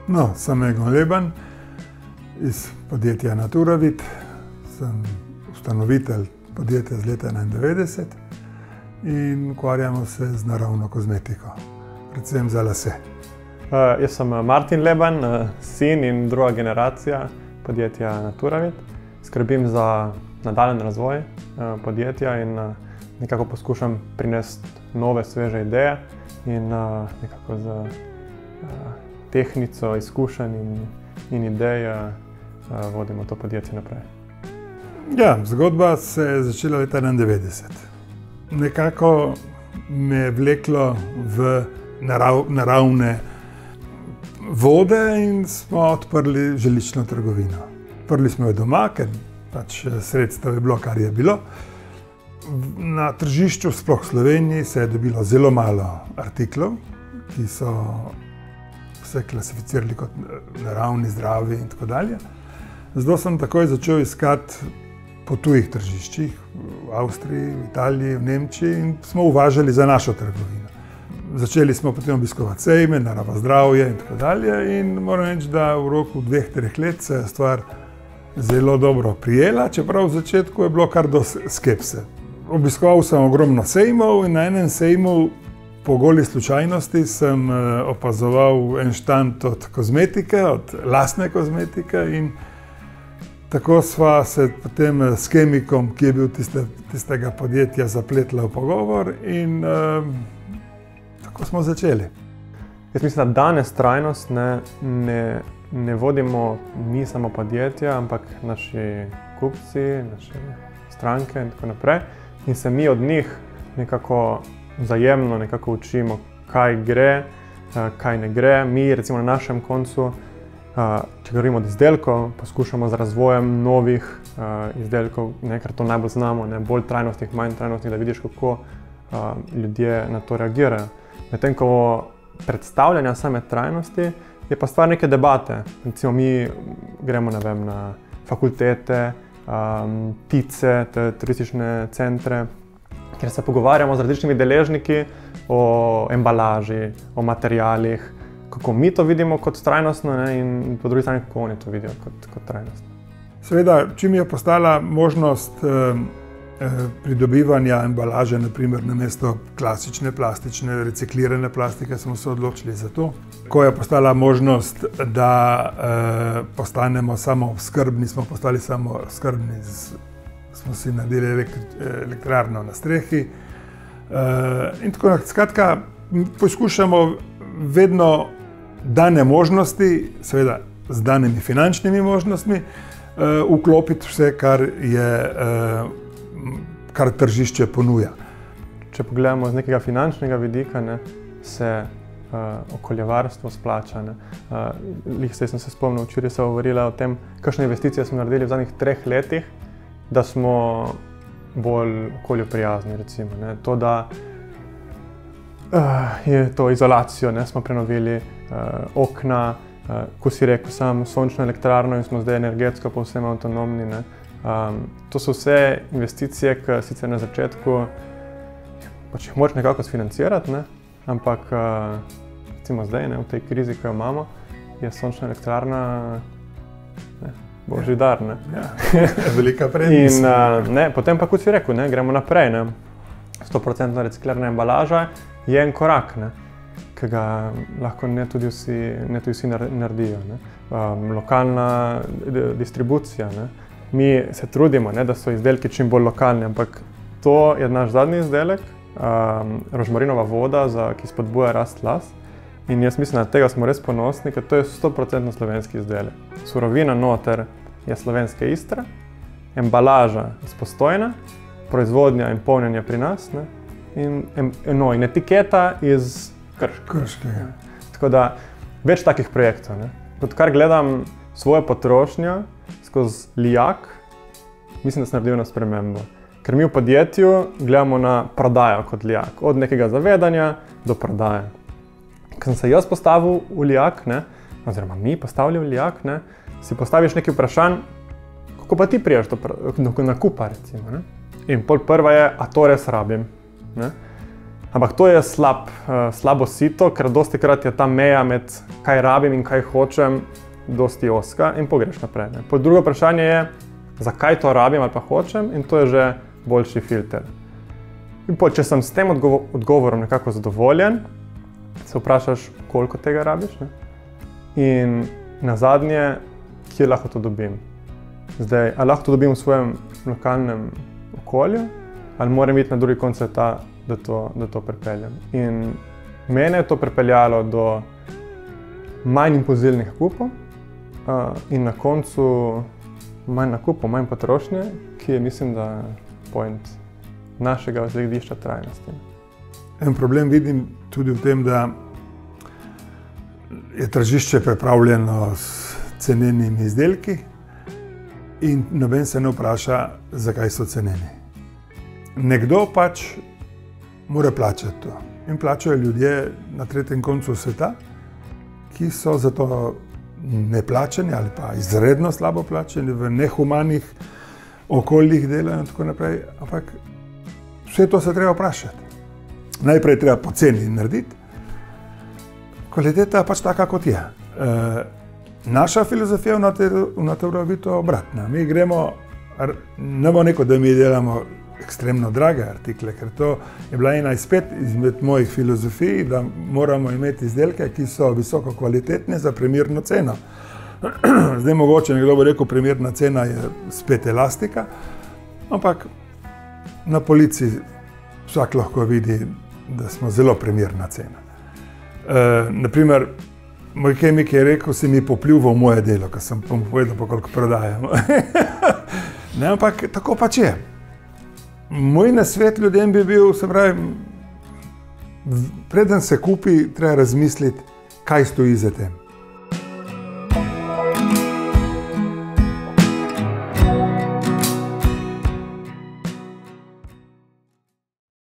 No, sem Egon Leban iz podjetja Naturavit, sem ustanovitelj podjetja z leta 1991 in ukvarjamo se z naravno kozmetiko, predvsem za lase. Jaz sem Martin Leban, sin in druga generacija podjetja Naturavit. Skrbim za nadaljen razvoj podjetja in nekako poskušam prinesti nove, sveže ideje in nekako z tehnico, izkušenj in idej vodimo to podjetje naprej. Ja, zgodba se je začela leta 1991. Nekako me je vleklo v naravne vode in smo odprli želično trgovino. Odprli smo jo doma, ker pač sredstev je bilo, kar je bilo. Na tržišču, sploh v Sloveniji, se je dobilo zelo malo artiklov, ki so se klasificirali kot naravni, zdravi in tako dalje. Zato sem takoj začel iskati po tujih tržiščih, v Avstriji, v Italiji, v Nemčiji in smo uvažali za našo trgovino. Začeli smo potem obiskovati sejme, naravozdravje in tako dalje in moram reči, da v roku 2-3 let se je stvar zelo dobro prijela, čeprav v začetku je bilo kar do skepse. Obiskoval sem ogromno sejmov in na enem sejmu po goli slučajnosti sem opazoval en štand od kozmetike, od lastne kozmetike in tako sva se potem s kemikom, ki je bil tistega podjetja, zapletla v pogovor in tako smo začeli. Jaz mislim, da danes trajnost ne vodimo mi samo podjetja, ampak naši kupci, naše stranke in tako naprej. In se mi od njih nekako vzajemno učimo, kaj gre, kaj ne gre. Mi recimo na našem koncu, če govorimo od izdelkov, poskušamo z razvojem novih izdelkov, ker to najbolj znamo, bolj trajnostnih, manj trajnostnih, da vidiš, kako ljudje na to reagirajo. Medtem ko predstavljanja same trajnosti je pa stvar neke debate. Recimo mi gremo na fakultete, TIC-e, turistične centre, kjer se pogovarjamo z različnimi deležniki o embalaži, o materialih, kako mi to vidimo kot trajnostno in po drugi strani, kako oni to vidijo kot trajnostno. Seveda, čim je postala možnost pridobivanja embalaže, naprimer namesto klasične, plastične, reciklirane plastike, smo se odločili za to. Ko je postala možnost, da postanemo samooskrbni, smo postali samooskrbni, smo si naredili elektrarno na strehi. In tako, skratka, poskušamo vedno dane možnosti, seveda z danimi finančnimi možnostmi, vklopiti vse, kar tržišče ponuja. Če pogledamo z nekega finančnega vidika, se okoljevarstvo splača. Sem se spomnil, včeraj sem govorila o tem, kakšne investicije smo naredili v zadnjih 3 letih, da smo bolj okolju prijazni. Recimo, to, da je to izolacijo, smo prenovili okna, ko si rekel, samo sončno elektrarno in smo zdaj energetsko povsem avtonomni. To so vse investicije, ki sicer na začetku pač jih moraš nekako sfinancirati, ampak recimo zdaj, v tej krizi, ki jo imamo, je sončna elektrarna božji dar. Ja, velika prednost. In potem pa, kot si rekel, gremo naprej. 100% reciklirana embalaža je en korak, ki ga lahko ne tudi vsi naredijo. Lokalna distribucija. Mi se trudimo, da so izdelki čim bolj lokalni, ampak to je naš zadnji izdelek, rožmarinova voda, ki spodbuja rast las. In jaz mislim, da tega smo res ponosni, ker to je 100% slovenski izdelek. Surovina noter je slovenske Istre, embalaža iz Postojne, proizvodnja in polnjenje pri nas in etiketa iz Krškega. Tako da več takih projektov. Odkar gledam svojo potrošnjo skozi lijak, mislim, da sem naredil na spremembo. Ker mi v podjetju gledamo na prodajo kot lijak, od nekega zavedanja do prodaje. Ko sem se jaz postavil v lijak, oziroma mi postavili v lijak, si postaviš nekaj vprašanj, kako pa ti priješ do nakupa, recimo. In pol prva je, a to res rabim. Ampak to je slabo sito, ker dosti krat je ta meja med kaj rabim in kaj hočem dosti ozka in pogreš naprej. Ne. Drugo vprašanje je, zakaj to rabim ali pa hočem, in to je že boljši filter. In če sem s tem odgovorom nekako zadovoljen, se vprašaš, koliko tega rabiš, ne? In nazadnje, kje lahko to dobim. Zdaj, ali lahko to dobim v svojem lokalnem okolju, ali moram iti na drugi konec sveta, da to pripeljem. In mene je to pripeljalo do manj impulzivnih nakupov in na koncu manj nakupov, manj potrošnje, ki je, mislim, da point našega zgledišča trajnosti. En problem vidim tudi v tem, da je tržišče pripravljeno s cenenimi izdelki in noben se ne vpraša, zakaj so ceneni. Nekdo pač mora plačati to. In plačajo ljudje na tretjem koncu sveta, ki so za to neplačeni ali pa izredno slabo plačeni, v nehumanih okoljih delajo in tako naprej. Ampak vse to se treba vprašati. Najprej treba poceni narediti. Kvaliteta je pač taka, kot je. Naša filozofija v Naturu je biti obratna. Mi gremo, ne bo neko, da mi delamo ekstremno drage artikle, ker to je bila ena izmed mojih filozofij, da moramo imeti izdelke, ki so visoko kvalitetne za primerno ceno. Zdaj mogoče nekdo bo rekel, primerna cena je spet elastika, ampak na polici vsak lahko vidi, da smo zelo primerna cena. Naprimer, moj kemik je rekel, si mi popljuval moje delo, ker sem povedal, koliko prodajam. Ne, ampak tako pač je. Moj nasvet ljudem bi bil, se pravi, preden se kupi, treba razmisliti, kaj stoji za tem.